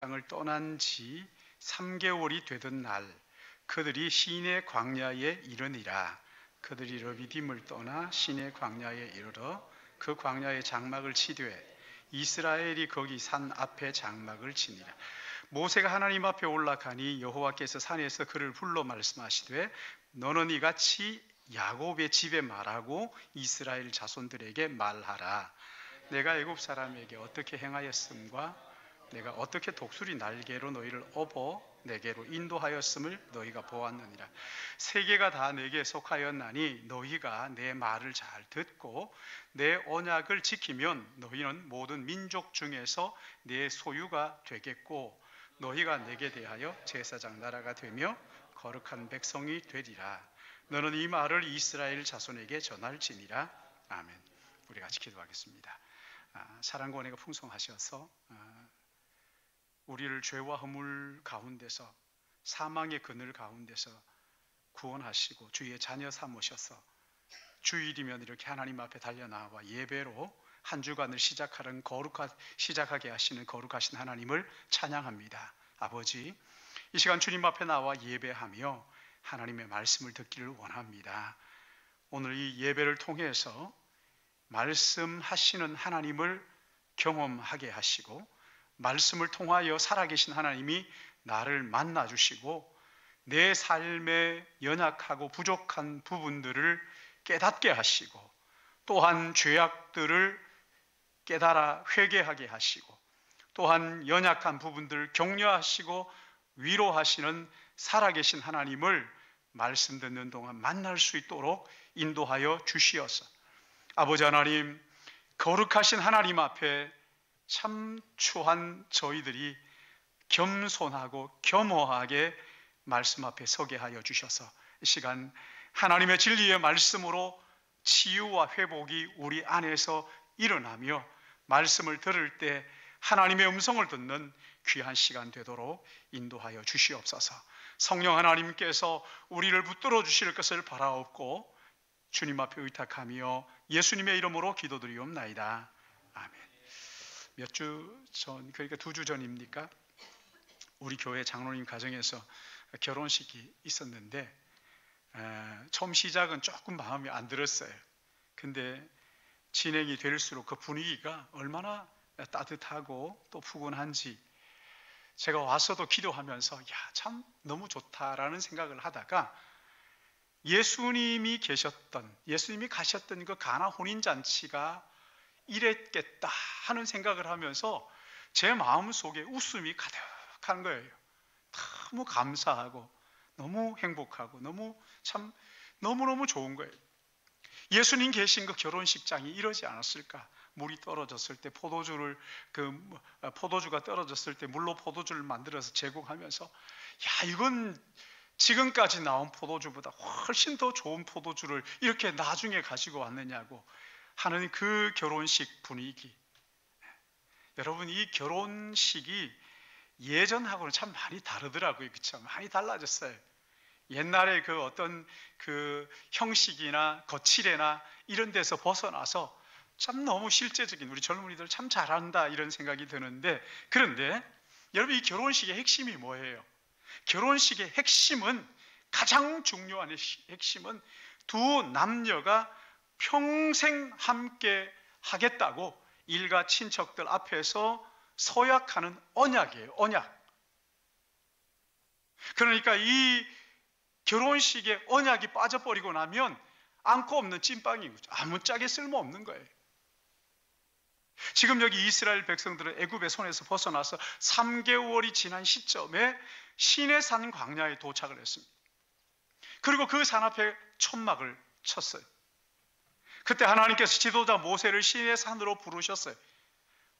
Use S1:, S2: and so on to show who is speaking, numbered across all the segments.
S1: 땅을 떠난 지 3개월이 되던 날 그들이 시내 광야에 이르니라. 그들이 르비딤을 떠나 시내 광야에 이르러 그 광야에 장막을 치되 이스라엘이 거기 산 앞에 장막을 치니라. 모세가 하나님 앞에 올라가니 여호와께서 산에서 그를 불러 말씀하시되 너는 이같이 야곱의 집에 말하고 이스라엘 자손들에게 말하라. 내가 애굽 사람에게 어떻게 행하였음과 내가 어떻게 독수리 날개로 너희를 업어 내게로 인도하였음을 너희가 보았느니라. 세계가 다 내게 속하였나니 너희가 내 말을 잘 듣고 내 언약을 지키면 너희는 모든 민족 중에서 내 소유가 되겠고 너희가 내게 대하여 제사장 나라가 되며 거룩한 백성이 되리라. 너는 이 말을 이스라엘 자손에게 전할지니라. 아멘. 우리 같이 기도하겠습니다. 사랑과 은혜가 풍성하셔서 우리를 죄와 허물 가운데서 사망의 그늘 가운데서 구원하시고 주의 자녀 삼으셔서 주일이면 이렇게 하나님 앞에 달려나와 예배로 한 주간을 시작하게 하시는 거룩하신 하나님을 찬양합니다. 아버지, 이 시간 주님 앞에 나와 예배하며 하나님의 말씀을 듣기를 원합니다. 오늘 이 예배를 통해서 말씀하시는 하나님을 경험하게 하시고 말씀을 통하여 살아계신 하나님이 나를 만나주시고 내 삶의 연약하고 부족한 부분들을 깨닫게 하시고 또한 죄악들을 깨달아 회개하게 하시고 또한 연약한 부분들을 격려하시고 위로하시는 살아계신 하나님을 말씀 듣는 동안 만날 수 있도록 인도하여 주시어서 아버지 하나님, 거룩하신 하나님 앞에 참 추한 저희들이 겸손하고 겸허하게 말씀 앞에 서게 하여 주셔서 이 시간 하나님의 진리의 말씀으로 치유와 회복이 우리 안에서 일어나며 말씀을 들을 때 하나님의 음성을 듣는 귀한 시간 되도록 인도하여 주시옵소서. 성령 하나님께서 우리를 붙들어 주실 것을 바라옵고 주님 앞에 의탁하며 예수님의 이름으로 기도드리옵나이다. 아멘. 몇 주 전, 그러니까 2주 전입니까? 우리 교회 장로님 가정에서 결혼식이 있었는데 처음 시작은 조금 마음이 안 들었어요. 근데 진행이 될수록 그 분위기가 얼마나 따뜻하고 또 푸근한지 제가 와서도 기도하면서 참 너무 좋다라는 생각을 하다가 예수님이 가셨던 그 가나 혼인잔치가 이랬겠다 하는 생각을 하면서 제 마음속에 웃음이 가득한 거예요. 너무 감사하고 너무 행복하고 너무너무 좋은 거예요. 예수님 계신 그 결혼식장이 이러지 않았을까? 물이 떨어졌을 때 포도주가 떨어졌을 때 물로 포도주를 만들어서 제공하면서 이건 지금까지 나온 포도주보다 훨씬 더 좋은 포도주를 이렇게 나중에 가지고 왔느냐고 하는 그 결혼식 분위기. 여러분, 이 결혼식이 예전하고는 참 많이 다르더라고요. 그렇죠? 많이 달라졌어요. 옛날에 그 어떤 그 형식이나 거칠애나 이런 데서 벗어나서 참 너무 실제적인, 우리 젊은이들 참 잘한다 이런 생각이 드는데, 그런데 여러분, 이 결혼식의 핵심이 뭐예요? 결혼식의 핵심은, 가장 중요한 핵심은 두 남녀가 평생 함께 하겠다고 일가 친척들 앞에서 서약하는 언약이에요. 언약. 그러니까 이 결혼식에 언약이 빠져버리고 나면 안고 없는 찐빵인 거죠. 아무짝에 쓸모없는 거예요. 지금 여기 이스라엘 백성들은 애굽의 손에서 벗어나서 3개월이 지난 시점에 시내산 광야에 도착을 했습니다. 그리고 그 산 앞에 천막을 쳤어요. 그때 하나님께서 지도자 모세를 시내산으로 부르셨어요.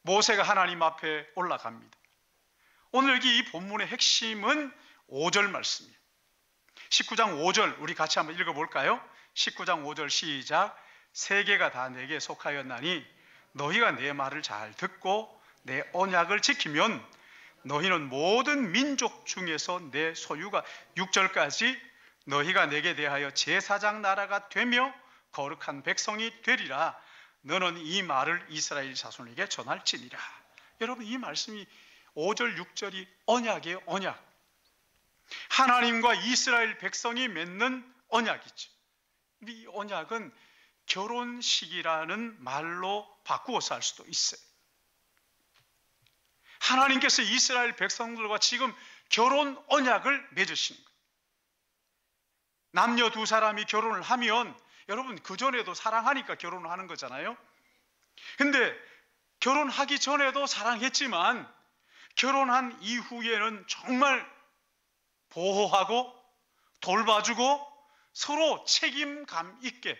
S1: 모세가 하나님 앞에 올라갑니다. 오늘 여기 이 본문의 핵심은 5절 말씀이에요. 19장 5절 우리 같이 한번 읽어볼까요? 19장 5절 시작. 세계가 다 내게 속하였나니 너희가 내 말을 잘 듣고 내 언약을 지키면 너희는 모든 민족 중에서 내 소유가, 6절까지 너희가 내게 대하여 제사장 나라가 되며 거룩한 백성이 되리라. 너는 이 말을 이스라엘 자손에게 전할지니라. 여러분, 이 말씀이 5절 6절이 언약이에요. 언약. 하나님과 이스라엘 백성이 맺는 언약이죠. 이 언약은 결혼식이라는 말로 바꾸어서 할 수도 있어요. 하나님께서 이스라엘 백성들과 지금 결혼 언약을 맺으시는 거예요. 남녀 두 사람이 결혼을 하면 여러분 그전에도 사랑하니까 결혼을 하는 거잖아요. 근데 결혼하기 전에도 사랑했지만 결혼한 이후에는 정말 보호하고 돌봐주고 서로 책임감 있게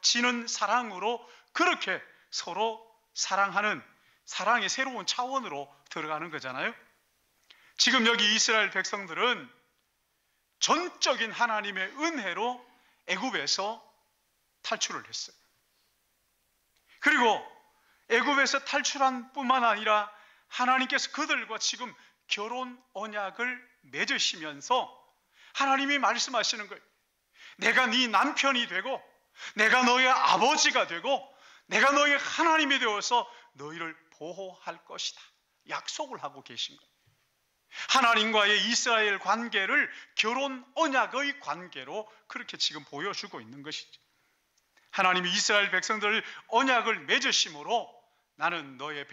S1: 지는 사랑으로 그렇게 서로 사랑하는 사랑의 새로운 차원으로 들어가는 거잖아요. 지금 여기 이스라엘 백성들은 전적인 하나님의 은혜로 애굽에서 탈출을 했어요. 그리고 애굽에서 탈출한 뿐만 아니라 하나님께서 그들과 지금 결혼 언약을 맺으시면서 하나님이 말씀하시는 거예요. 내가 네 남편이 되고 내가 너의 아버지가 되고 내가 너의 하나님이 되어서 너희를 보호할 것이다. 약속을 하고 계신 거예요. 하나님과의 이스라엘 관계를 결혼 언약의 관계로 그렇게 지금 보여주고 있는 것이죠. 하나님이 이스라엘 백성들을 언약을 맺으심으로 나는 너희의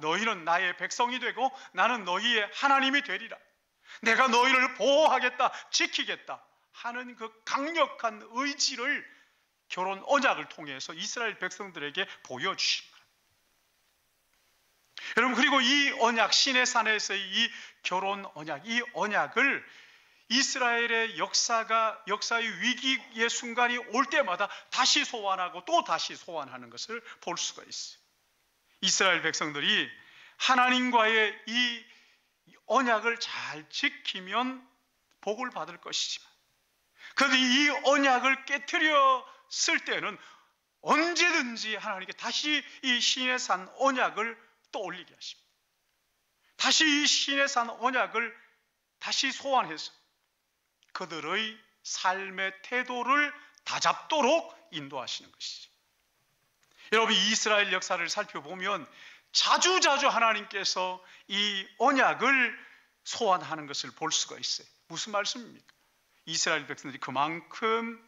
S1: 너희는 나의 백성이 되고 나는 너희의 하나님이 되리라. 내가 너희를 보호하겠다, 지키겠다 하는 그 강력한 의지를 결혼 언약을 통해서 이스라엘 백성들에게 보여주신 거예요. 여러분, 그리고 이 언약, 시내산에서의 이 결혼 언약, 이 언약을 이스라엘의 역사의 위기의 순간이 올 때마다 다시 소환하고 또 다시 소환하는 것을 볼 수가 있어요. 이스라엘 백성들이 하나님과의 이 언약을 잘 지키면 복을 받을 것이지만 그런데 이 언약을 깨트렸을 때는 언제든지 하나님께 다시 이 시내산 언약을 떠올리게 하십니다. 다시 이 시내산 언약을 다시 소환해서 그들의 삶의 태도를 다잡도록 인도하시는 것이죠. 여러분, 이스라엘 역사를 살펴보면 자주자주 하나님께서 이 언약을 소환하는 것을 볼 수가 있어요. 무슨 말씀입니까? 이스라엘 백성들이 그만큼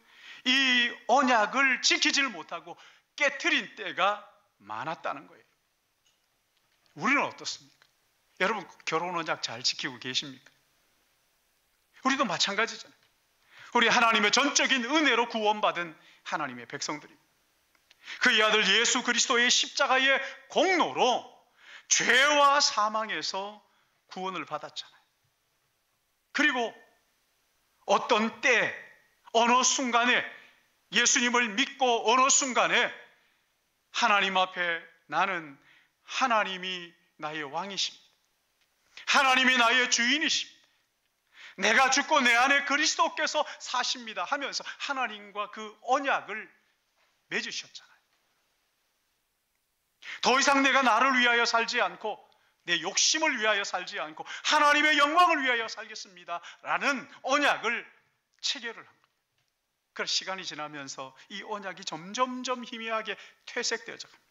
S1: 이 언약을 지키지를 못하고 깨트린 때가 많았다는 거예요. 우리는 어떻습니까? 여러분, 결혼 언약 잘 지키고 계십니까? 우리도 마찬가지잖아요. 우리 하나님의 전적인 은혜로 구원받은 하나님의 백성들입니다. 그의 아들 예수 그리스도의 십자가의 공로로 죄와 사망에서 구원을 받았잖아요. 그리고 어떤 때, 어느 순간에 예수님을 믿고 어느 순간에 하나님 앞에 나는 하나님이 나의 왕이십니다. 하나님이 나의 주인이십니다. 내가 죽고 내 안에 그리스도께서 사십니다 하면서 하나님과 그 언약을 맺으셨잖아요. 더 이상 내가 나를 위하여 살지 않고 내 욕심을 위하여 살지 않고 하나님의 영광을 위하여 살겠습니다 라는 언약을 체결을 한 거예요. 그래서 시간이 지나면서 이 언약이 점점점 희미하게 퇴색되어져 갑니다.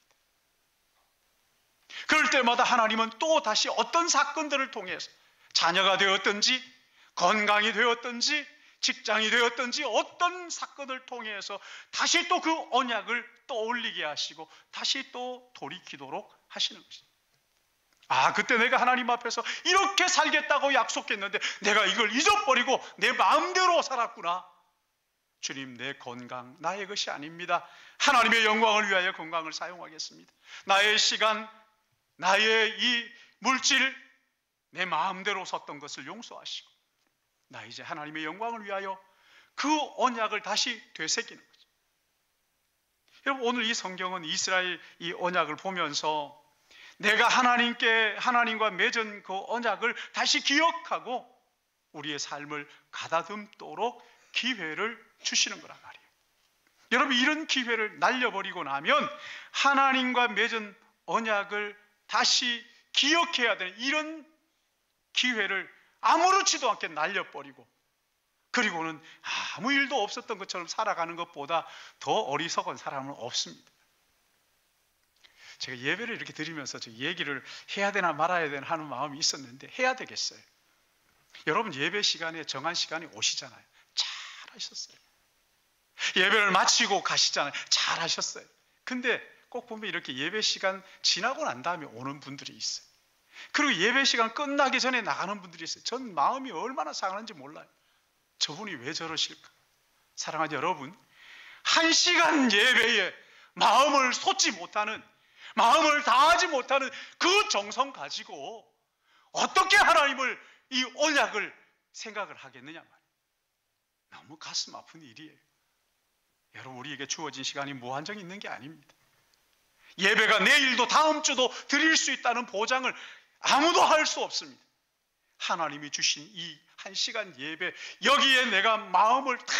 S1: 그럴 때마다 하나님은 또 다시 어떤 사건들을 통해서 자녀가 되었든지 건강이 되었든지 직장이 되었든지 어떤 사건을 통해서 다시 또 그 언약을 떠올리게 하시고 다시 또 돌이키도록 하시는 것입니다. 아, 그때 내가 하나님 앞에서 이렇게 살겠다고 약속했는데 내가 이걸 잊어버리고 내 마음대로 살았구나. 주님, 내 건강 나의 것이 아닙니다. 하나님의 영광을 위하여 건강을 사용하겠습니다. 나의 시간, 나의 이 물질, 내 마음대로 썼던 것을 용서하시고 나 이제 하나님의 영광을 위하여 그 언약을 다시 되새기는 거죠. 여러분, 오늘 이 성경은 이스라엘 이 언약을 보면서 내가 하나님과 맺은 그 언약을 다시 기억하고 우리의 삶을 가다듬도록 기회를 주시는 거란 말이에요. 여러분, 이런 기회를 날려버리고 나면 하나님과 맺은 언약을 다시 기억해야 되는 이런 기회를 아무렇지도 않게 날려버리고 그리고는 아무 일도 없었던 것처럼 살아가는 것보다 더 어리석은 사람은 없습니다. 제가 예배를 이렇게 드리면서 저 얘기를 해야 되나 말아야 되나 하는 마음이 있었는데 해야 되겠어요. 여러분 예배 시간에 정한 시간에 오시잖아요. 잘 하셨어요. 예배를 마치고 가시잖아요. 잘 하셨어요. 근데 꼭 보면 이렇게 예배 시간 지나고 난 다음에 오는 분들이 있어요. 그리고 예배 시간 끝나기 전에 나가는 분들이 있어요. 전 마음이 얼마나 상하는지 몰라요. 저분이 왜 저러실까? 사랑하는 여러분, 1시간 예배에 마음을 쏟지 못하는, 마음을 다하지 못하는 그 정성 가지고 어떻게 하나님을, 이 언약을 생각을 하겠느냐 말이에요. 너무 가슴 아픈 일이에요. 여러분, 우리에게 주어진 시간이 무한정 있는 게 아닙니다. 예배가 내일도 다음 주도 드릴 수 있다는 보장을 아무도 할 수 없습니다. 하나님이 주신 이 1시간 예배, 여기에 내가 마음을 다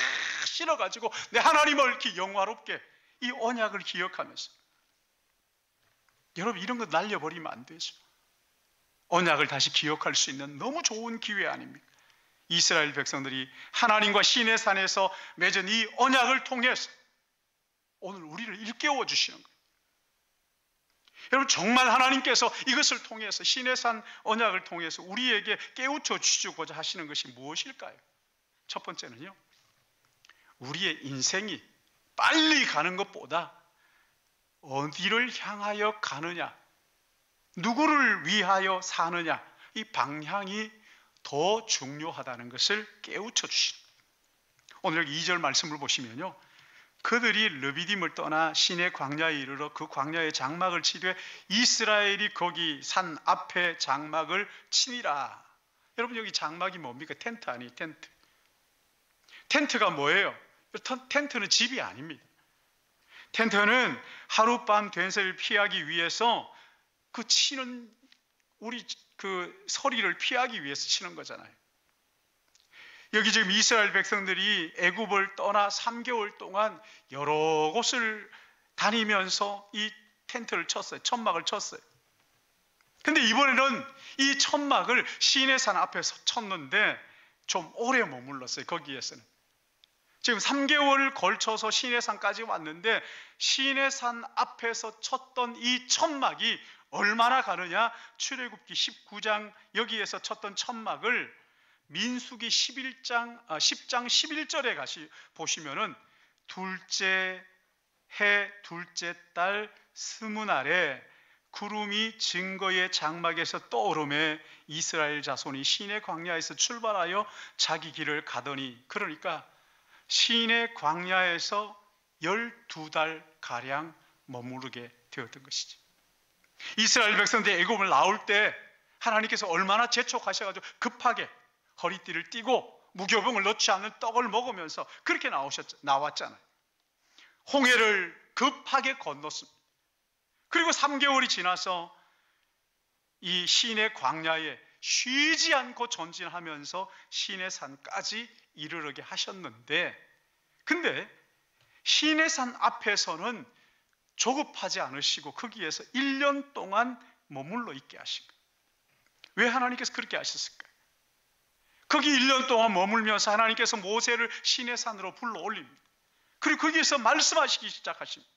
S1: 실어가지고 내 하나님을 이렇게 영화롭게 이 언약을 기억하면서, 여러분 이런 거 날려버리면 안 되죠. 언약을 다시 기억할 수 있는 너무 좋은 기회 아닙니까? 이스라엘 백성들이 하나님과 시내산에서 맺은 이 언약을 통해서 오늘 우리를 일깨워 주시는 거예요. 여러분 정말 하나님께서 이것을 통해서, 시내산 언약을 통해서 우리에게 깨우쳐 주시고자 하시는 것이 무엇일까요? 첫 번째는요, 우리의 인생이 빨리 가는 것보다 어디를 향하여 가느냐, 누구를 위하여 사느냐, 이 방향이 더 중요하다는 것을 깨우쳐 주시는 거예요. 오늘 여기 2절 말씀을 보시면요, 그들이 르비딤을 떠나 시내 광야에 이르러 그 광야의 장막을 치되 이스라엘이 거기 산 앞에 장막을 치니라. 여러분 여기 장막이 뭡니까? 텐트 아니에요? 텐트. 텐트가 뭐예요? 텐트는 집이 아닙니다. 텐트는 하룻밤 된세를 피하기 위해서 그 치는, 우리 그 서리를 피하기 위해서 치는 거잖아요. 여기 지금 이스라엘 백성들이 애굽을 떠나 3개월 동안 여러 곳을 다니면서 이 텐트를 쳤어요. 천막을 쳤어요. 근데 이번에는 이 천막을 시내산 앞에서 쳤는데 좀 오래 머물렀어요. 거기에서는. 지금 3개월을 걸쳐서 시내산까지 왔는데 시내산 앞에서 쳤던 이 천막이 얼마나 가느냐? 출애굽기 19장 여기에서 쳤던 천막을 민수기 10장 11절에 보시면은 둘째 해 둘째 달 스무날에 구름이 증거의 장막에서 떠오르매 이스라엘 자손이 시내 광야에서 출발하여 자기 길을 가더니, 그러니까 시내 광야에서 12달 가량 머무르게 되었던 것이죠. 이스라엘 백성들이 애굽을 나올 때 하나님께서 얼마나 재촉하셔가지고 급하게 허리띠를 띠고 무교병을 넣지 않는 떡을 먹으면서 그렇게 나왔잖아요. 홍해를 급하게 건넜습니다. 그리고 3개월이 지나서 이 시내 광야에 쉬지 않고 전진하면서 시내산까지 이르르게 하셨는데, 근데 시내산 앞에서는 조급하지 않으시고 거기에서 1년 동안 머물러 있게 하신 거예요. 왜 하나님께서 그렇게 하셨을까요? 거기 1년 동안 머물면서 하나님께서 모세를 시내산으로 불러 올립니다. 그리고 거기에서 말씀하시기 시작하십니다.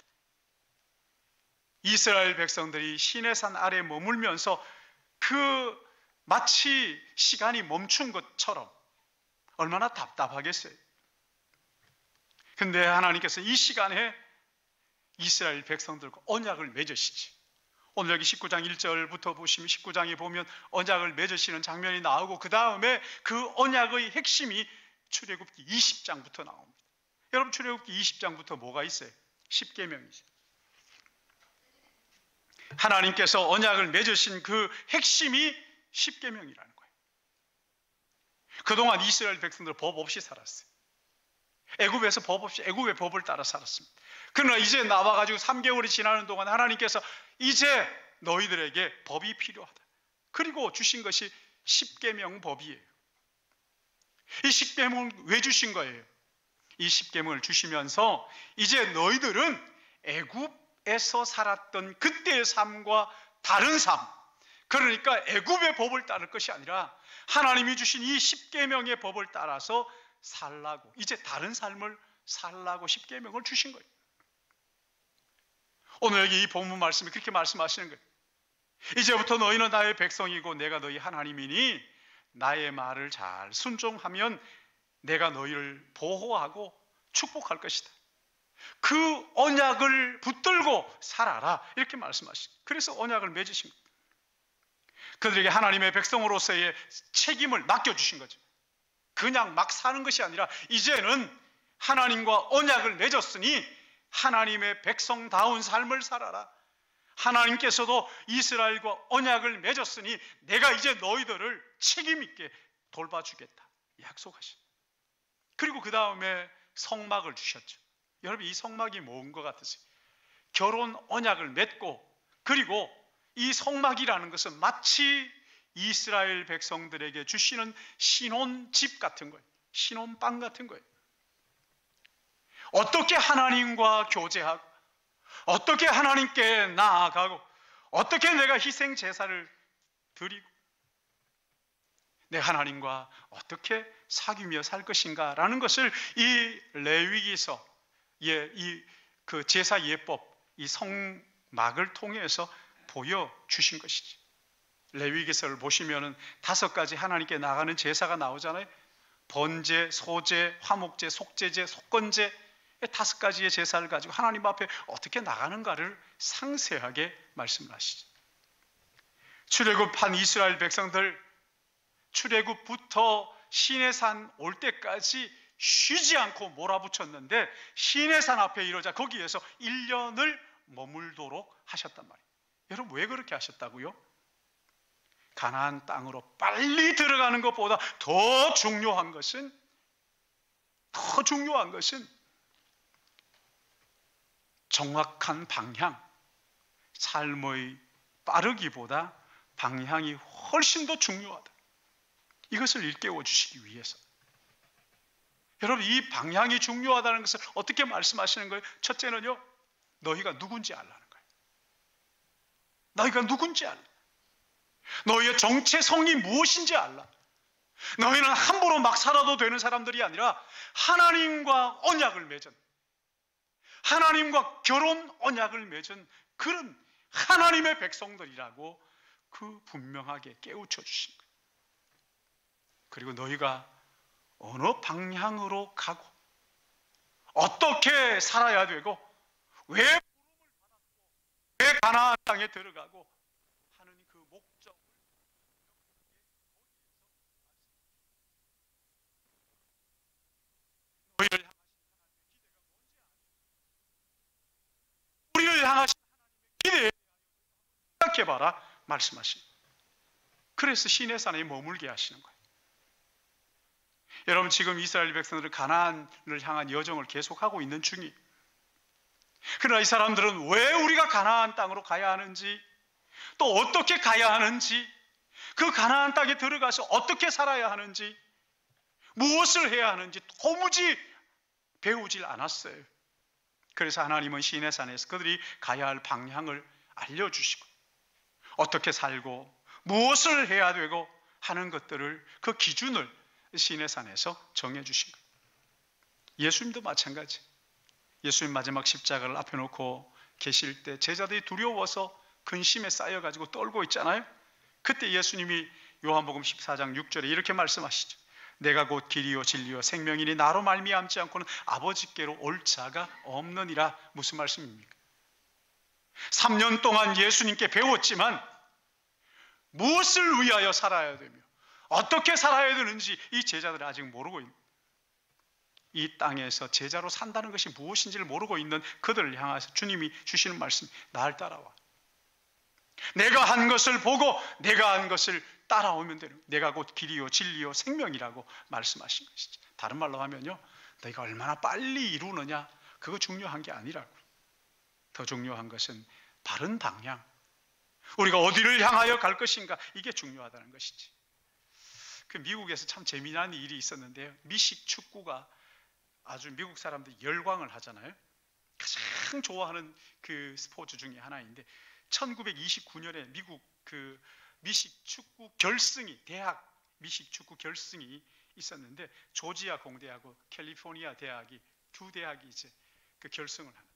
S1: 이스라엘 백성들이 시내산 아래 머물면서 그 마치 시간이 멈춘 것처럼 얼마나 답답하겠어요. 근데 하나님께서 이 시간에 이스라엘 백성들과 언약을 맺으시지. 오늘 여기 19장 1절부터 보시면 19장에 보면 언약을 맺으시는 장면이 나오고 그 다음에 그 언약의 핵심이 출애굽기 20장부터 나옵니다. 여러분 출애굽기 20장부터 뭐가 있어요? 10계명이죠. 하나님께서 언약을 맺으신 그 핵심이 10계명이라는 거예요. 그동안 이스라엘 백성들 법 없이 살았어요. 애굽에서 법 없이 애굽의 법을 따라 살았습니다. 그러나 이제 나와가지고 3개월이 지나는 동안 하나님께서 이제 너희들에게 법이 필요하다. 그리고 주신 것이 10계명 법이에요. 이 10계명을 왜 주신 거예요? 이 10계명을 주시면서 이제 너희들은 애굽에서 살았던 그때의 삶과 다른 삶, 그러니까 애굽의 법을 따를 것이 아니라 하나님이 주신 이 10계명의 법을 따라서 살라고, 이제 다른 삶을 살라고 10계명을 주신 거예요. 오늘 여기 이 본문 말씀이 그렇게 말씀하시는 거예요. 이제부터 너희는 나의 백성이고 내가 너희 하나님이니 나의 말을 잘 순종하면 내가 너희를 보호하고 축복할 것이다. 그 언약을 붙들고 살아라, 이렇게 말씀하시죠. 그래서 언약을 맺으신 겁니다. 그들에게 하나님의 백성으로서의 책임을 맡겨주신 거죠. 그냥 막 사는 것이 아니라 이제는 하나님과 언약을 맺었으니 하나님의 백성다운 삶을 살아라. 하나님께서도 이스라엘과 언약을 맺었으니 내가 이제 너희들을 책임 있게 돌봐주겠다 약속하신. 그리고 그 다음에 성막을 주셨죠. 여러분, 이 성막이 뭔 것 같으세요? 결혼 언약을 맺고, 그리고 이 성막이라는 것은 마치 이스라엘 백성들에게 주시는 신혼집 같은 거예요. 신혼방 같은 거예요. 어떻게 하나님과 교제하고, 어떻게 하나님께 나아가고, 어떻게 내가 희생 제사를 드리고, 내 하나님과 어떻게 사귀며 살 것인가라는 것을 이 레위기서, 이 그 제사 예법, 이 성막을 통해서 보여주신 것이지. 레위기서를 보시면은 5가지 하나님께 나가는 제사가 나오잖아요. 번제, 소제, 화목제, 속제제, 속건제, 5가지의 제사를 가지고 하나님 앞에 어떻게 나가는가를 상세하게 말씀을 하시죠. 출애굽한 이스라엘 백성들, 출애굽부터 시내산 올 때까지 쉬지 않고 몰아붙였는데 시내산 앞에 이르자 거기에서 1년을 머물도록 하셨단 말이에요. 여러분, 왜 그렇게 하셨다고요? 가나안 땅으로 빨리 들어가는 것보다 더 중요한 것은 정확한 방향, 삶의 빠르기보다 방향이 훨씬 더 중요하다. 이것을 일깨워 주시기 위해서. 여러분, 이 방향이 중요하다는 것을 어떻게 말씀하시는 거예요? 첫째는요, 너희가 누군지 알라는 거예요. 너희가 누군지 알라. 너희의 정체성이 무엇인지 알라. 너희는 함부로 막 살아도 되는 사람들이 아니라 하나님과 언약을 맺은, 하나님과 결혼 언약을 맺은 그런 하나님의 백성들이라고 그 분명하게 깨우쳐 주신 거예요. 그리고 너희가 어느 방향으로 가고 어떻게 살아야 되고 왜 부름을 받았고 왜 가나안 땅에 들어가고 하는 그 목적을 너희를 우리를 향하신 하나님의 기대에 생각해봐라 말씀하신. 그래서 시내산에 머물게 하시는 거예요. 여러분, 지금 이스라엘 백성들은 가나안을 향한 여정을 계속하고 있는 중이에요. 그러나 이 사람들은 왜 우리가 가나안 땅으로 가야 하는지, 또 어떻게 가야 하는지, 그 가나안 땅에 들어가서 어떻게 살아야 하는지, 무엇을 해야 하는지 도무지 배우질 않았어요. 그래서 하나님은 시내산에서 그들이 가야 할 방향을 알려주시고 어떻게 살고 무엇을 해야 되고 하는 것들을, 그 기준을 시내산에서 정해주신 거예요. 예수님도 마찬가지. 예수님 마지막 십자가를 앞에 놓고 계실 때 제자들이 두려워서 근심에 쌓여가지고 떨고 있잖아요. 그때 예수님이 요한복음 14장 6절에 이렇게 말씀하시죠. 내가 곧 길이요 진리요 생명이니 나로 말미암지 않고는 아버지께로 올 자가 없느니라. 무슨 말씀입니까? 3년 동안 예수님께 배웠지만 무엇을 위하여 살아야 되며 어떻게 살아야 되는지 이 제자들은 아직 모르고 있는, 이 땅에서 제자로 산다는 것이 무엇인지를 모르고 있는 그들을 향해서 주님이 주시는 말씀, 날 따라와. 내가 한 것을 보고 내가 한 것을 따라오면 되는, 내가 곧 길이요 진리요 생명이라고 말씀하신 것이죠. 다른 말로 하면요, 너희가 얼마나 빨리 이루느냐 그거 중요한 게 아니라고. 더 중요한 것은 바른 방향, 우리가 어디를 향하여 갈 것인가, 이게 중요하다는 것이지. 그 미국에서 참 재미난 일이 있었는데요. 미식 축구가 아주 미국 사람들이 열광을 하잖아요. 가장 좋아하는 그 스포츠 중에 하나인데 1929년에 미국 그 미식 축구 결승이, 대학 미식 축구 결승이 있었는데 조지아 공대하고 캘리포니아 대학이, 두 대학이 이제 그 결승을 하는데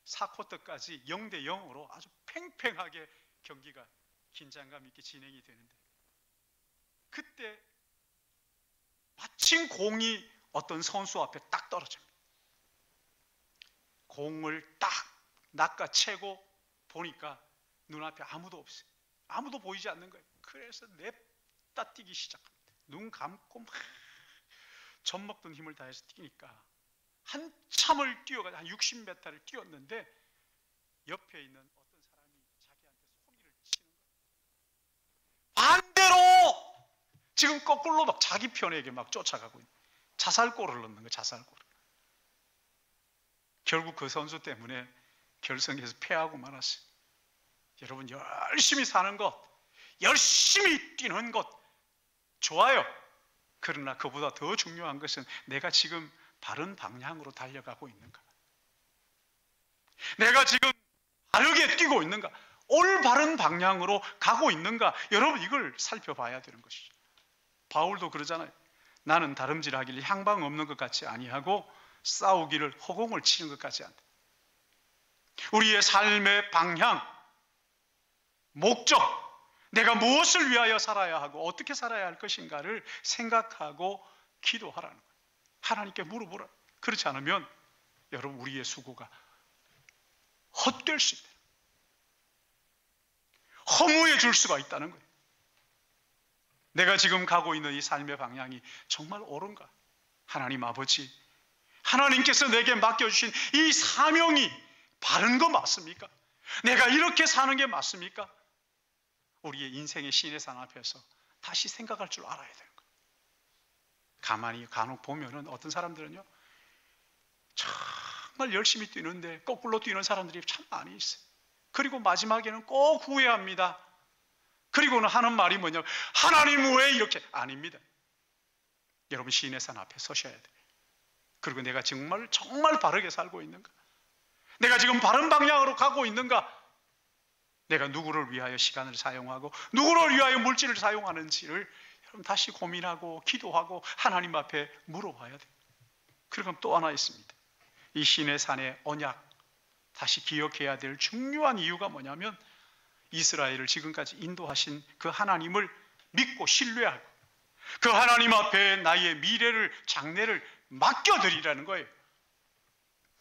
S1: 4쿼터까지 0대 0으로 아주 팽팽하게 경기가 긴장감 있게 진행이 되는데, 그때 마침 공이 어떤 선수 앞에 딱 떨어집니다. 공을 딱 낚아채고 보니까 눈앞에 아무도 없어요. 아무도 보이지 않는 거예요. 그래서 냅다 뛰기 시작합니다. 눈 감고 막 젖먹던 힘을 다해서 뛰니까 한참을 뛰어가지고 한 60m를 뛰었는데, 옆에 있는 어떤 사람이 자기한테 소리를 치는 거예요. 반대로 지금 거꾸로 막 자기 편에게 막 쫓아가고 있는, 자살골을 넣는 거예요. 자살골을. 결국 그 선수 때문에 결승에서 패하고 말았어요. 여러분, 열심히 사는 것, 열심히 뛰는 것 좋아요. 그러나 그보다 더 중요한 것은 내가 지금 바른 방향으로 달려가고 있는가, 내가 지금 바르게 뛰고 있는가, 올바른 방향으로 가고 있는가, 여러분 이걸 살펴봐야 되는 것이죠. 바울도 그러잖아요. 나는 다름질하기를 향방 없는 것 같이 아니하고 싸우기를 허공을 치는 것 같이 한다. 우리의 삶의 방향, 목적, 내가 무엇을 위하여 살아야 하고 어떻게 살아야 할 것인가를 생각하고 기도하라는 거예요. 하나님께 물어보라. 그렇지 않으면 여러분 우리의 수고가 헛될 수 있다. 허무해질 수가 있다는 거예요. 내가 지금 가고 있는 이 삶의 방향이 정말 옳은가? 하나님 아버지, 하나님께서 내게 맡겨주신 이 사명이 바른 거 맞습니까? 내가 이렇게 사는 게 맞습니까? 우리의 인생의 신의 산 앞에서 다시 생각할 줄 알아야 되는 거예요. 가만히 간혹 보면은 어떤 사람들은요, 정말 열심히 뛰는데 거꾸로 뛰는 사람들이 참 많이 있어요. 그리고 마지막에는 꼭 후회합니다. 그리고는 하는 말이 뭐냐면, 하나님 왜 이렇게? 아닙니다. 여러분 신의 산 앞에 서셔야 돼요. 그리고 내가 정말 바르게 살고 있는가? 내가 지금 바른 방향으로 가고 있는가? 내가 누구를 위하여 시간을 사용하고 누구를 위하여 물질을 사용하는지를 여러분 다시 고민하고 기도하고 하나님 앞에 물어봐야 돼요. 그리고 또 하나 있습니다. 이 신의 산의 언약, 다시 기억해야 될 중요한 이유가 뭐냐면, 이스라엘을 지금까지 인도하신 그 하나님을 믿고 신뢰하고 그 하나님 앞에 나의 미래를, 장래를 맡겨드리라는 거예요.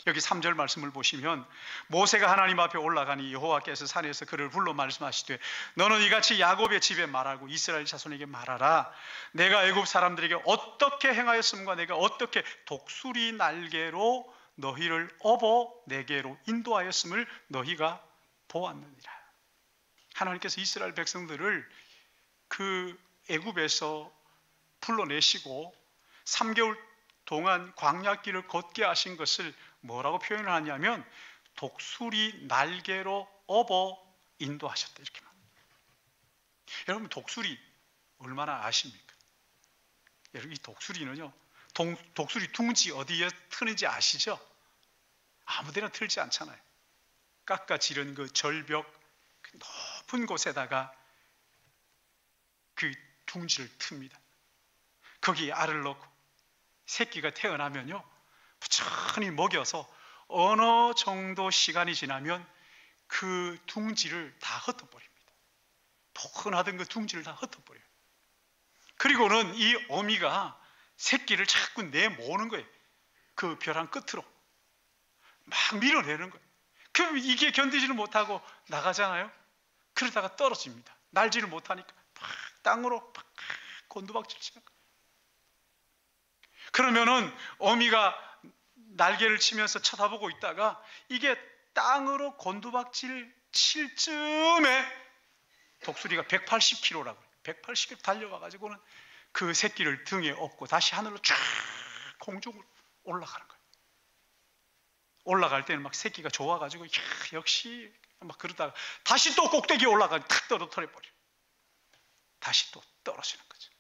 S1: 여기 3절 말씀을 보시면, 모세가 하나님 앞에 올라가니 여호와께서 산에서 그를 불러 말씀하시되, 너는 이같이 야곱의 집에 말하고 이스라엘 자손에게 말하라. 내가 애굽 사람들에게 어떻게 행하였음과 내가 어떻게 독수리 날개로 너희를 업어 내게로 인도하였음을 너희가 보았느니라. 하나님께서 이스라엘 백성들을 그 애굽에서 불러내시고 3개월 동안 광야길을 걷게 하신 것을 뭐라고 표현을 하냐면, 독수리 날개로 업어 인도하셨다, 이렇게 말합니다. 여러분 독수리 얼마나 아십니까? 여러분 이 독수리는요, 독수리 둥지 어디에 트는지 아시죠? 아무데나 틀지 않잖아요. 깎아지른 그 절벽, 그 높은 곳에다가 그 둥지를 틉니다. 거기에 알을 넣고 새끼가 태어나면요, 부천히 먹여서 어느 정도 시간이 지나면 그 둥지를 다 흩어버립니다. 포근하던 그 둥지를 다 흩어버려요. 그리고는 이 어미가 새끼를 자꾸 내모는 거예요. 그 벼랑 끝으로 막 밀어내는 거예요. 그럼 이게 견디지를 못하고 나가잖아요. 그러다가 떨어집니다. 날지를 못하니까 막 땅으로 막 곤두박질 치는 거예요. 그러면은 어미가 날개를 치면서 쳐다보고 있다가 이게 땅으로 곤두박질 칠 쯤에 독수리가 180km라고 180km 달려와가지고는 그 새끼를 등에 업고 다시 하늘로 쫙 공중으로 올라가는 거예요. 올라갈 때는 막 새끼가 좋아가지고 역시 막 그러다가 다시 또 꼭대기에 올라가서 탁 떨어뜨려버려요. 다시 또 떨어지는 거죠.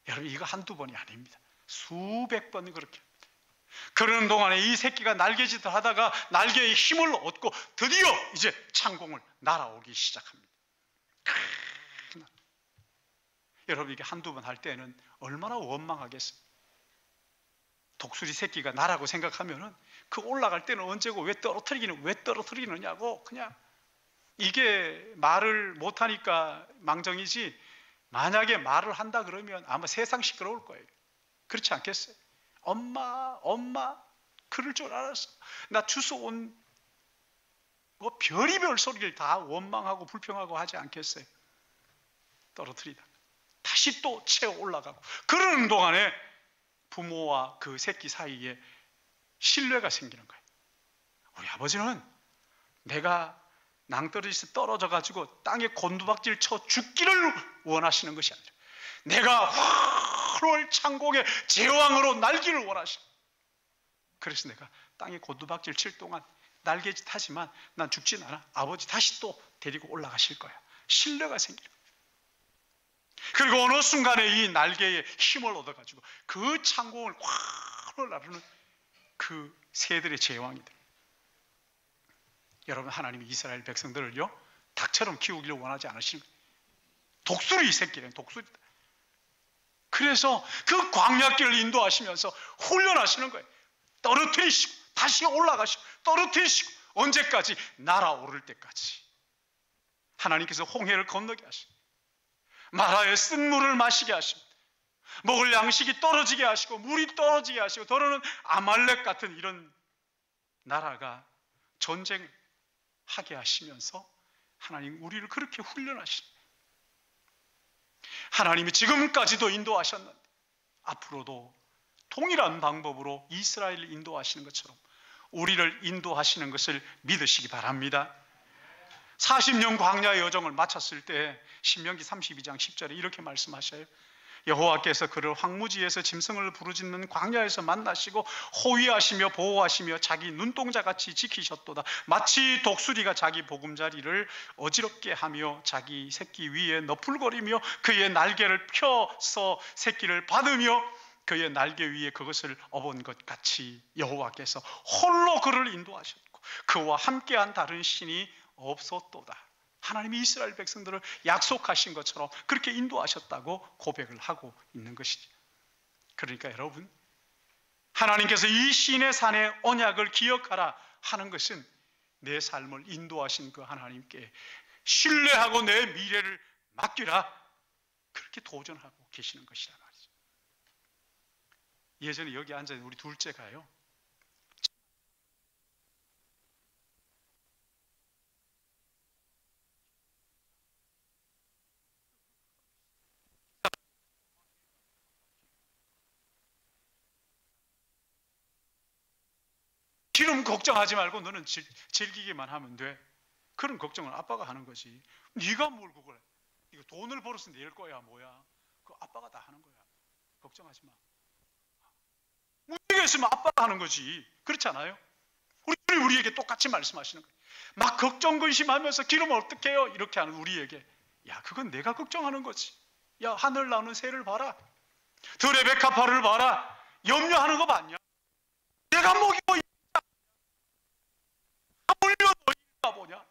S1: 여러분 이거 한두 번이 아닙니다. 수백 번 그렇게 합니다. 그러는 동안에 이 새끼가 날개짓을 하다가 날개에 힘을 얻고 드디어 이제 창공을 날아오기 시작합니다. 여러분 이게 한두 번 할 때는 얼마나 원망하겠어요. 독수리 새끼가 나라고 생각하면은 그 올라갈 때는 언제고 왜 떨어뜨리느냐고. 그냥 이게 말을 못하니까 망정이지, 만약에 말을 한다 그러면 아마 세상 시끄러울 거예요. 그렇지 않겠어요? 엄마 그럴 줄 알았어. 나 주워 온 뭐 별의별 소리를 다 원망하고 불평하고 하지 않겠어요? 떨어뜨리다 다시 또 채워 올라가고. 그러는 동안에 부모와 그 새끼 사이에 신뢰가 생기는 거예요. 우리 아버지는 내가 낭떠러지에서 떨어져 가지고 땅에 곤두박질 쳐 죽기를 원하시는 것이 아니라 내가 활활 창공의 제왕으로 날기를 원하시는. 그래서 내가 땅에 곤두박질 칠 동안 날개짓 하지만 난 죽진 않아. 아버지 다시 또 데리고 올라가실 거야. 신뢰가 생기는 거야. 그리고 어느 순간에 이 날개에 힘을 얻어가지고 그 창공을 활활 나르는 그 새들의 제왕이 돼. 여러분, 하나님이 이스라엘 백성들을요 닭처럼 키우기를 원하지 않으시는 거예요. 독수리 새끼는 독수리. 그래서 그 광야길을 인도하시면서 훈련하시는 거예요. 떨어뜨리시고 다시 올라가시고 떨어뜨리시고, 언제까지? 날아오를 때까지. 하나님께서 홍해를 건너게 하시고 마라의 쓴 물을 마시게 하십니다. 먹을 양식이 떨어지게 하시고 물이 떨어지게 하시고, 더러는 아말렉 같은 이런 나라가 전쟁하게 하시면서 하나님 우리를 그렇게 훈련하십니다. 하나님이 지금까지도 인도하셨는데 앞으로도 동일한 방법으로 이스라엘을 인도하시는 것처럼 우리를 인도하시는 것을 믿으시기 바랍니다. 40년 광야의 여정을 마쳤을 때 신명기 32장 10절에 이렇게 말씀하셔요. 여호와께서 그를 황무지에서 짐승을 부르짖는 광야에서 만나시고 호위하시며 보호하시며 자기 눈동자같이 지키셨도다. 마치 독수리가 자기 보금자리를 어지럽게 하며 자기 새끼 위에 너풀거리며 그의 날개를 펴서 새끼를 받으며 그의 날개 위에 그것을 업은 것 같이 여호와께서 홀로 그를 인도하셨고 그와 함께한 다른 신이 없었도다. 하나님이 이스라엘 백성들을 약속하신 것처럼 그렇게 인도하셨다고 고백을 하고 있는 것이죠. 그러니까 여러분, 하나님께서 이 시내 산의 언약을 기억하라 하는 것은 내 삶을 인도하신 그 하나님께 신뢰하고 내 미래를 맡기라, 그렇게 도전하고 계시는 것이란 말이죠. 예전에 여기 앉아있는 우리 둘째가요, 기름 걱정하지 말고 너는 즐기기만 하면 돼. 그런 걱정을 아빠가 하는 거지. 네가 뭘 그걸 해. 이거 돈을 벌어서 낼 거야 뭐야. 그거 아빠가 다 하는 거야. 걱정하지 마. 우리에게 있으면 아빠가 하는 거지. 그렇지 않아요? 우리에게 똑같이 말씀하시는 거예요. 막 걱정 근심하면서 기름 어떻게 해요? 이렇게 하는 우리에게, 야, 그건 내가 걱정하는 거지. 야, 하늘 나는 새를 봐라. 들의 백합화를 봐라. 염려하는 거 맞냐? 내가 먹이고 아물며 너희가 보냐?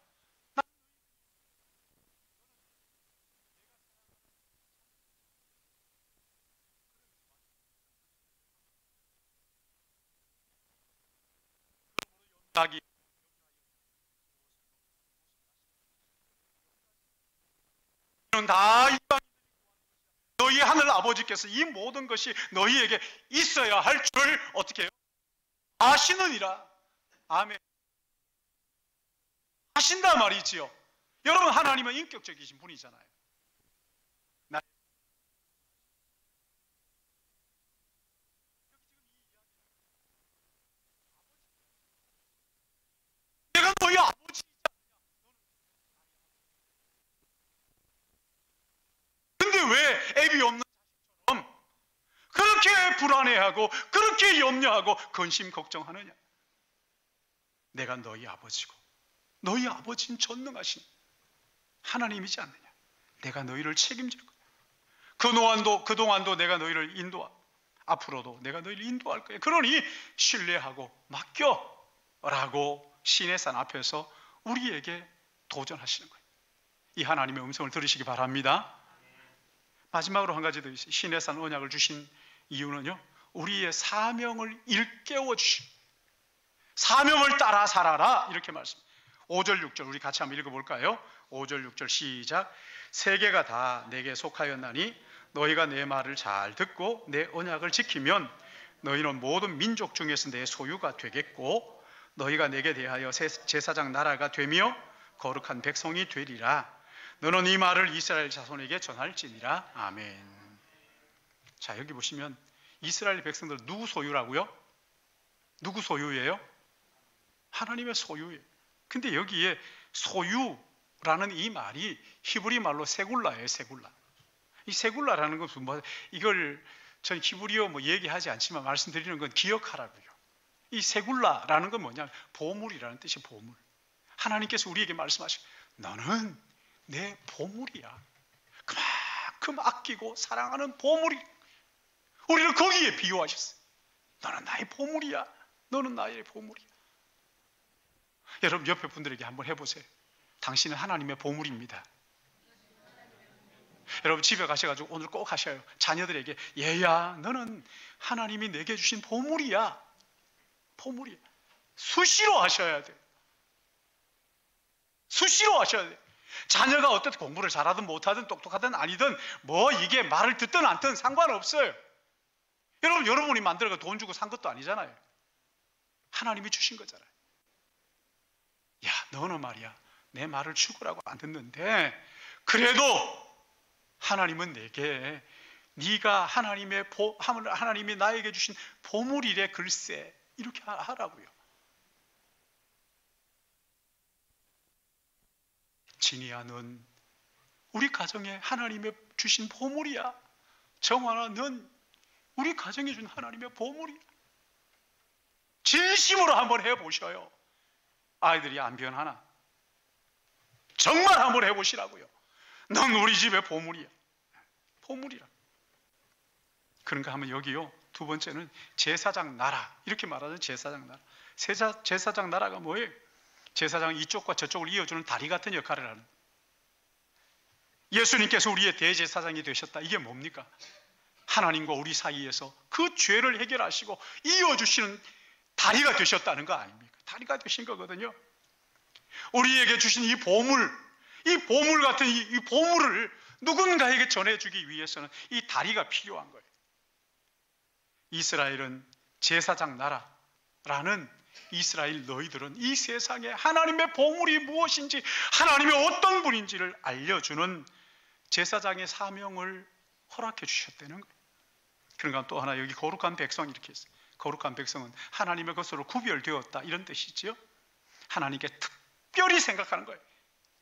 S1: 자기 다 너희 하늘 아버지께서 이 모든 것이 너희에게 있어야 할 줄 어떻게 해요? 아시느니라. 아멘. 아신단 말이지요. 여러분, 하나님은 인격적이신 분이잖아요. 내가 너희 아버지이잖아. 근데 왜 애비 없는 자식처럼 그렇게 불안해하고 그렇게 염려하고 근심 걱정하느냐? 내가 너희 아버지고 너희 아버지는 전능하신 하나님이지 않느냐? 내가 너희를 책임질 거야. 그동안도 내가 너희를 앞으로도 내가 너희를 인도할 거야. 그러니 신뢰하고 맡겨라고 시내산 앞에서 우리에게 도전하시는 거예요. 이 하나님의 음성을 들으시기 바랍니다. 마지막으로 한 가지 더 있어요. 시내산 언약을 주신 이유는요, 우리의 사명을 일깨워 주시, 사명을 따라 살아라 이렇게 말씀. 5절 6절 우리 같이 한번 읽어볼까요? 5절 6절 시작. 세계가 다 내게 속하였나니 너희가 내 말을 잘 듣고 내 언약을 지키면 너희는 모든 민족 중에서 내 소유가 되겠고 너희가 내게 대하여 제사장 나라가 되며 거룩한 백성이 되리라. 너는 이 말을 이스라엘 자손에게 전할지니라. 아멘. 자, 여기 보시면 이스라엘 백성들 누구 소유라고요? 누구 소유예요? 하나님의 소유예요. 근데 여기에 소유라는 이 말이 히브리 말로 세굴라예요. 세굴라. 이 세굴라라는 것은 이걸 전 히브리어 얘기하지 않지만 말씀드리는 건 기억하라고요. 이 세굴라라는 건 뭐냐? 보물이라는 뜻이 보물. 하나님께서 우리에게 말씀하시고 너는 내 보물이야. 그만큼 아끼고 사랑하는 보물이. 우리를 거기에 비유하셨어요. 너는 나의 보물이야. 너는 나의 보물이야. 여러분 옆에 분들에게 한번 해보세요. 당신은 하나님의 보물입니다. 여러분 집에 가셔가지고 오늘 꼭 하셔요. 자녀들에게 얘야 너는 하나님이 내게 주신 보물이야. 보물이야. 수시로 하셔야 돼요. 수시로 하셔야 돼요. 자녀가 어떻게 공부를 잘하든 못하든 똑똑하든 아니든 이게 말을 듣든 안 듣든 상관없어요. 여러분이 만들어서 돈 주고 산 것도 아니잖아요. 하나님이 주신 거잖아요. 야 너는 말이야 내 말을 죽으라고 안 듣는데 그래도 하나님은 내게 네가 하나님이 나에게 주신 보물이래 글쎄 이렇게 하라고요. 진이야 넌 우리 가정에 하나님의 주신 보물이야. 정환아 넌 우리 가정에 준 하나님의 보물이야. 진심으로 한번 해보셔요. 아이들이 안 변하나? 정말 한번 해보시라고요. 넌 우리 집의 보물이야. 보물이라. 그런가 하면 여기요. 두 번째는 제사장 나라. 이렇게 말하는 제사장 나라. 제사장 나라가 뭐예요? 제사장은 이쪽과 저쪽을 이어주는 다리 같은 역할을 하는. 예수님께서 우리의 대제사장이 되셨다. 이게 뭡니까? 하나님과 우리 사이에서 그 죄를 해결하시고 이어주시는 다리가 되셨다는 거 아닙니까? 다리가 되신 거거든요. 우리에게 주신 이 보물 같은 이 보물을 누군가에게 전해주기 위해서는 이 다리가 필요한 거예요. 이스라엘은 제사장 나라라는 이스라엘 너희들은 이 세상에 하나님의 보물이 무엇인지 하나님의 어떤 분인지를 알려주는 제사장의 사명을 허락해 주셨다는 거예요. 그러니까 또 하나 여기 거룩한 백성 이렇게 했어요. 거룩한 백성은 하나님의 것으로 구별되었다 이런 뜻이지요. 하나님께 특별히 생각하는 거예요.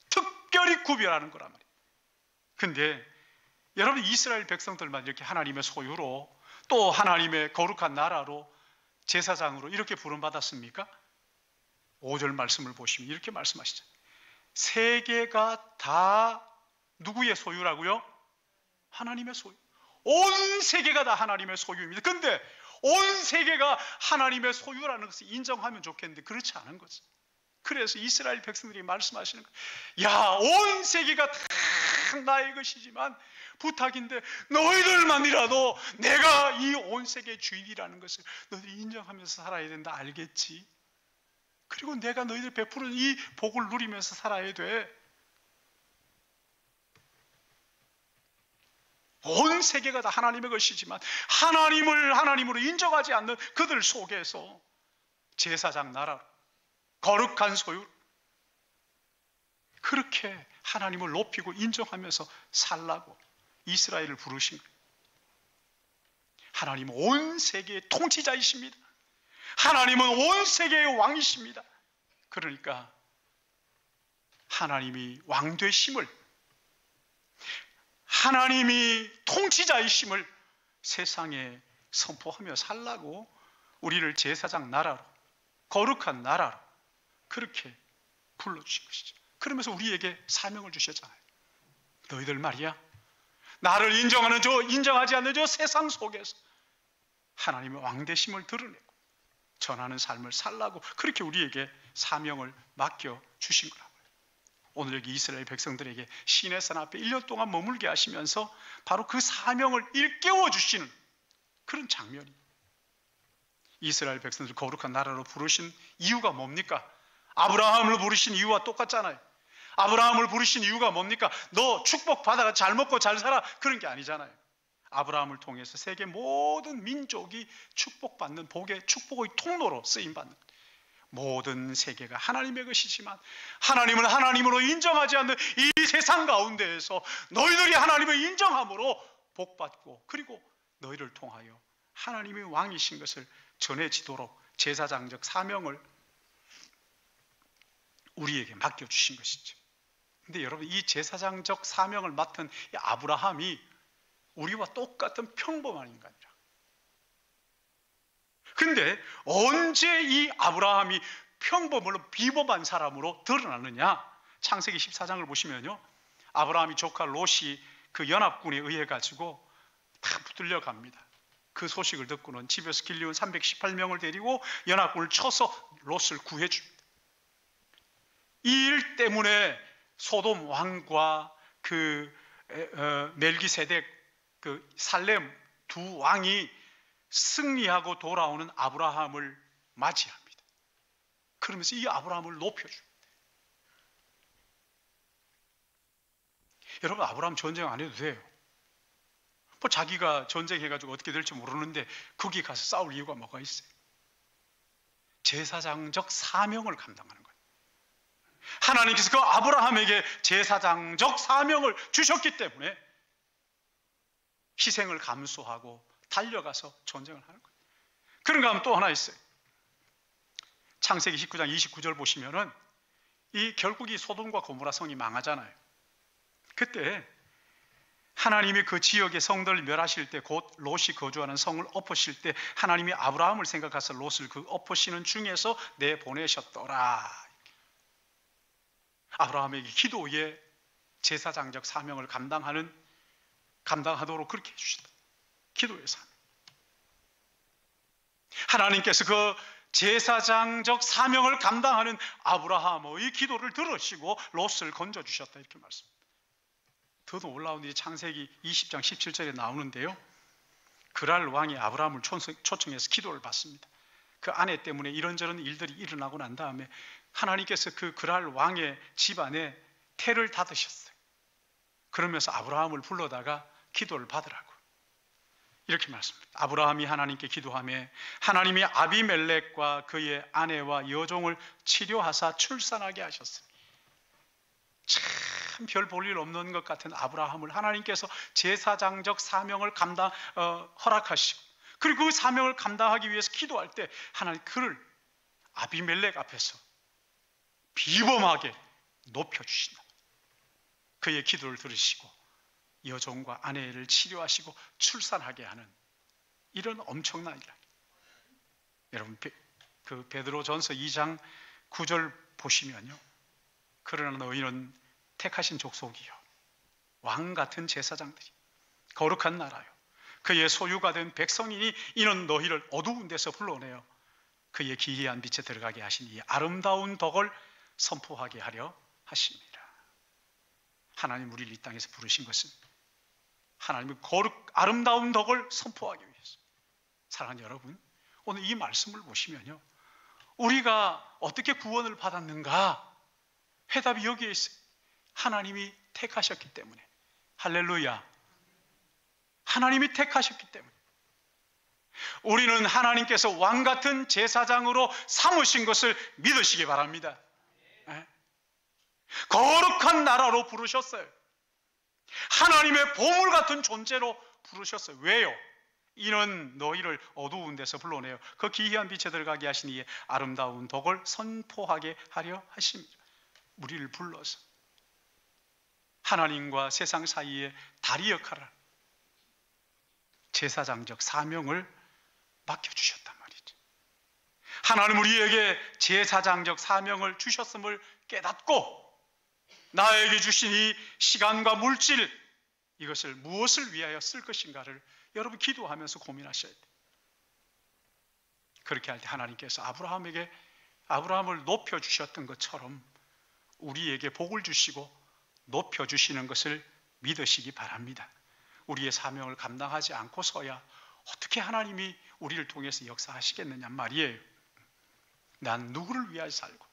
S1: 특별히 구별하는 거란 말이에요. 근데 여러분 이스라엘 백성들만 이렇게 하나님의 소유로 또 하나님의 거룩한 나라로 제사장으로 이렇게 부름받았습니까? 5절 말씀을 보시면 이렇게 말씀하시죠. 세계가 다 누구의 소유라고요? 하나님의 소유. 온 세계가 다 하나님의 소유입니다. 근데 온 세계가 하나님의 소유라는 것을 인정하면 좋겠는데 그렇지 않은 거죠. 그래서 이스라엘 백성들이 말씀하시는 거예요. 야, 온 세계가 다 나의 것이지만 부탁인데 너희들만이라도 내가 이 온 세계의 주인이라는 것을 너희들이 인정하면서 살아야 된다. 알겠지? 그리고 내가 너희들 베푸는 이 복을 누리면서 살아야 돼. 온 세계가 다 하나님의 것이지만 하나님을 하나님으로 인정하지 않는 그들 속에서 제사장 나라, 거룩한 소유, 그렇게 하나님을 높이고 인정하면서 살라고 이스라엘을 부르신 거예요. 하나님은 온 세계의 통치자이십니다. 하나님은 온 세계의 왕이십니다. 그러니까 하나님이 왕되심을, 하나님이 통치자이심을 세상에 선포하며 살라고 우리를 제사장 나라로, 거룩한 나라로 그렇게 불러주신 것이죠. 그러면서 우리에게 사명을 주셨잖아요. 너희들 말이야, 나를 인정하지 않는 저 세상 속에서 하나님의 왕되심을 드러내고 전하는 삶을 살라고 그렇게 우리에게 사명을 맡겨 주신 거라고요. 오늘 여기 이스라엘 백성들에게 시내산 앞에 1년 동안 머물게 하시면서 바로 그 사명을 일깨워 주시는 그런 장면이 이스라엘 백성들 거룩한 나라로 부르신 이유가 뭡니까? 아브라함을 부르신 이유와 똑같잖아요. 아브라함을 부르신 이유가 뭡니까? 너 축복받아라, 잘 먹고 잘 살아, 그런 게 아니잖아요. 아브라함을 통해서 세계 모든 민족이 축복받는 복의 축복의 통로로 쓰임받는, 모든 세계가 하나님의 것이지만 하나님을 하나님으로 인정하지 않는 이 세상 가운데에서 너희들이 하나님을 인정함으로 복받고, 그리고 너희를 통하여 하나님의 왕이신 것을 전해지도록 제사장적 사명을 우리에게 맡겨주신 것이죠. 근데 여러분, 이 제사장적 사명을 맡은 이 아브라함이 우리와 똑같은 평범한 인간이라. 근데 언제 이 아브라함이 평범으로 비범한 사람으로 드러나느냐? 창세기 14장을 보시면요, 아브라함이 조카 롯이 그 연합군에 의해 가지고 다 붙들려 갑니다. 그 소식을 듣고는 집에서 길리온 318명을 데리고 연합군을 쳐서 롯을 구해줍니다. 이 일 때문에 소돔 왕과 그 멜기세덱, 그 살렘 두 왕이 승리하고 돌아오는 아브라함을 맞이합니다. 그러면서 이 아브라함을 높여줍니다. 여러분, 아브라함 전쟁 안 해도 돼요. 뭐 자기가 전쟁해가지고 어떻게 될지 모르는데 거기 가서 싸울 이유가 뭐가 있어요? 제사장적 사명을 감당하는 거예요. 하나님께서 그 아브라함에게 제사장적 사명을 주셨기 때문에 희생을 감수하고 달려가서 전쟁을 하는 거예요. 그런가 하면 또 하나 있어요. 창세기 19장 29절 보시면은 결국 이 소돔과 고모라 성이 망하잖아요. 그때 하나님이 그 지역의 성들을 멸하실 때, 곧 롯이 거주하는 성을 엎으실 때 하나님이 아브라함을 생각하셔서 롯을 그 엎으시는 중에서 내보내셨더라. 아브라함에게 기도의 제사장적 사명을 감당하도록 그렇게 해주셨다. 기도의 사명. 하나님께서 그 제사장적 사명을 감당하는 아브라함의 기도를 들으시고 롯을 건져주셨다, 이렇게 말씀합니다. 더 놀라운 일이 창세기 20장 17절에 나오는데요, 그랄 왕이 아브라함을 초청해서 기도를 받습니다. 그 아내 때문에 이런저런 일들이 일어나고 난 다음에 하나님께서 그 그랄 왕의 집안에 태를 닫으셨어요. 그러면서 아브라함을 불러다가 기도를 받으라고 이렇게 말씀합니다. 아브라함이 하나님께 기도하며 하나님이 아비멜렉과 그의 아내와 여종을 치료하사 출산하게 하셨습니다. 참 별 볼 일 없는 것 같은 아브라함을 하나님께서 제사장적 사명을 허락하시고, 그리고 그 사명을 감당하기 위해서 기도할 때 하나님 그를 아비멜렉 앞에서 비범하게 높여주신다. 그의 기도를 들으시고 여종과 아내를 치료하시고 출산하게 하는 이런 엄청난 일. 여러분, 그 베드로전서 2장 9절 보시면요, 그러나 너희는 택하신 족속이요 왕 같은 제사장들이 거룩한 나라요 그의 소유가 된 백성이니 이는 너희를 어두운 데서 불러내어 그의 기이한 빛에 들어가게 하신 이 아름다운 덕을 선포하게 하려 하십니다. 하나님 우리를 이 땅에서 부르신 것은 하나님의 아름다운 덕을 선포하기 위해서. 사랑하는 여러분, 오늘 이 말씀을 보시면요, 우리가 어떻게 구원을 받았는가? 해답이 여기에 있어요. 하나님이 택하셨기 때문에. 할렐루야. 하나님이 택하셨기 때문에. 우리는 하나님께서 왕같은 제사장으로 삼으신 것을 믿으시기 바랍니다. 거룩한 나라로 부르셨어요. 하나님의 보물 같은 존재로 부르셨어요. 왜요? 이는 너희를 어두운 데서 불러내어 그 기이한 빛에 들어가게 하신 이의 아름다운 덕을 선포하게 하려 하십니다. 우리를 불러서 하나님과 세상 사이에 다리 역할을, 제사장적 사명을 맡겨주셨단 말이죠. 하나님 우리에게 제사장적 사명을 주셨음을 깨닫고 나에게 주신 이 시간과 물질, 이것을 무엇을 위하여 쓸 것인가를 여러분 기도하면서 고민하셔야 돼요. 그렇게 할 때 하나님께서 아브라함을 높여주셨던 것처럼 우리에게 복을 주시고 높여주시는 것을 믿으시기 바랍니다. 우리의 사명을 감당하지 않고서야 어떻게 하나님이 우리를 통해서 역사하시겠느냐 말이에요. 난 누구를 위하여 살고,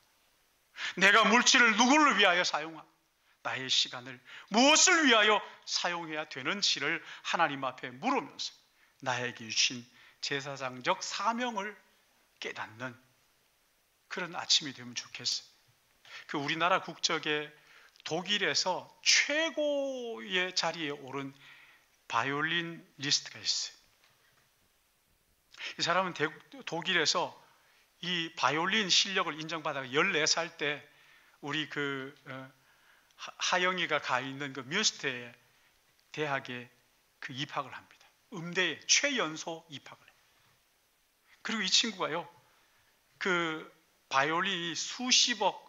S1: 내가 물질을 누구를 위하여 사용하고, 나의 시간을 무엇을 위하여 사용해야 되는지를 하나님 앞에 물으면서 나에게 주신 제사장적 사명을 깨닫는 그런 아침이 되면 좋겠어요. 그 우리나라 국적에 독일에서 최고의 자리에 오른 바이올리니스트가 있어요. 이 사람은 독일에서 이 바이올린 실력을 인정받아 14살 때 우리 하영이가 가 있는 그 뮌스터의 대학에 입학을 합니다. 음대에 최연소 입학을 해요. 그리고 이 친구가요, 바이올린이 수십억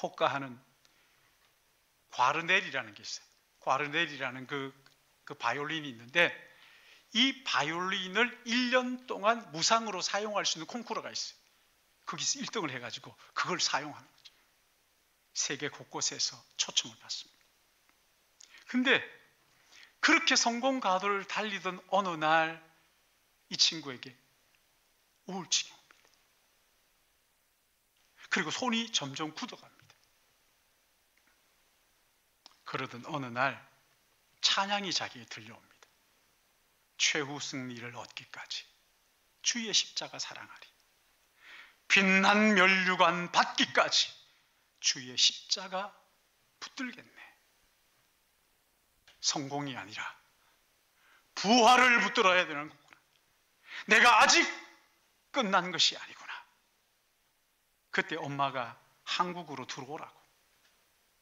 S1: 호가하는 과르넬이라는 게 있어요. 과르넬이라는 그 바이올린이 있는데, 이 바이올린을 1년 동안 무상으로 사용할 수 있는 콩쿠르가 있어요. 거기서 1등을 해가지고 그걸 사용하는 거죠. 세계 곳곳에서 초청을 받습니다. 근데 그렇게 성공 가도를 달리던 어느 날 이 친구에게 우울증이 옵니다. 그리고 손이 점점 굳어갑니다. 그러던 어느 날 찬양이 자기에 들려옵니다. 최후 승리를 얻기까지 주의 십자가 사랑하리. 빛난 면류관 받기까지 주의 십자가 붙들겠네. 성공이 아니라 부활을 붙들어야 되는 거구나. 내가 아직 끝난 것이 아니구나. 그때 엄마가 한국으로 들어오라고,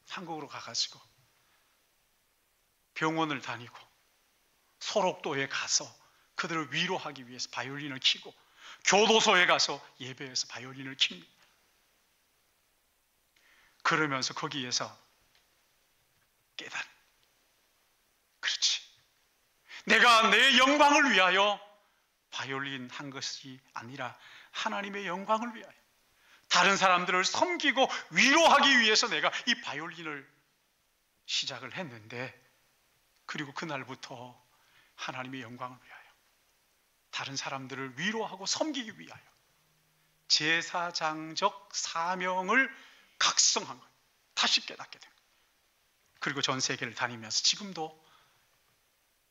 S1: 한국으로 가가지고 병원을 다니고 소록도에 가서 그들을 위로하기 위해서 바이올린을 키고 교도소에 가서 예배에서 바이올린을 킵니다. 그러면서 거기에서 깨달은, 그렇지, 내가 내 영광을 위하여 바이올린 한 것이 아니라 하나님의 영광을 위하여 다른 사람들을 섬기고 위로하기 위해서 내가 이 바이올린을 시작을 했는데, 그리고 그날부터 하나님의 영광을 위하여 다른 사람들을 위로하고 섬기기 위하여 제사장적 사명을 각성한 거예요. 다시 깨닫게 된 거예요. 그리고 전 세계를 다니면서 지금도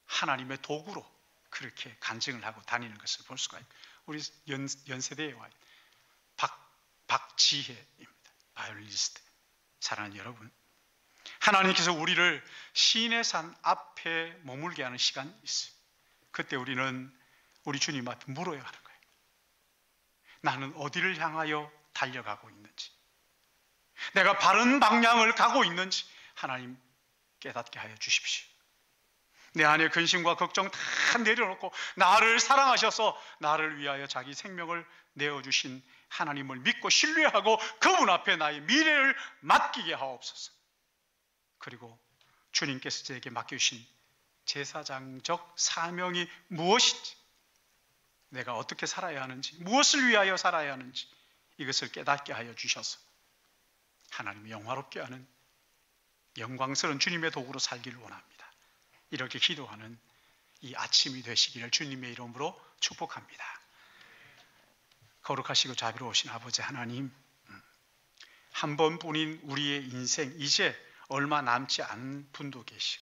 S1: 하나님의 도구로 그렇게 간증을 하고 다니는 것을 볼 수가 있고, 우리 연세대에 와 있는 박지혜입니다. 바이올리니스트. 사랑하는 여러분, 하나님께서 우리를 시인의 산 앞에 머물게 하는 시간이 있어요. 그때 우리는 우리 주님 앞에 물어야 하는 거예요. 나는 어디를 향하여 달려가고 있는지, 내가 바른 방향을 가고 있는지 하나님 깨닫게 하여 주십시오. 내 안에 근심과 걱정 다 내려놓고 나를 사랑하셔서 나를 위하여 자기 생명을 내어주신 하나님을 믿고 신뢰하고 그분 앞에 나의 미래를 맡기게 하옵소서. 그리고 주님께서 저에게 맡겨주신 제사장적 사명이 무엇인지, 내가 어떻게 살아야 하는지, 무엇을 위하여 살아야 하는지 이것을 깨닫게 하여 주셔서 하나님을 영화롭게 하는 영광스러운 주님의 도구로 살기를 원합니다. 이렇게 기도하는 이 아침이 되시기를 주님의 이름으로 축복합니다. 거룩하시고 자비로우신 아버지 하나님, 한 번뿐인 우리의 인생, 이제 얼마 남지 않은 분도 계시고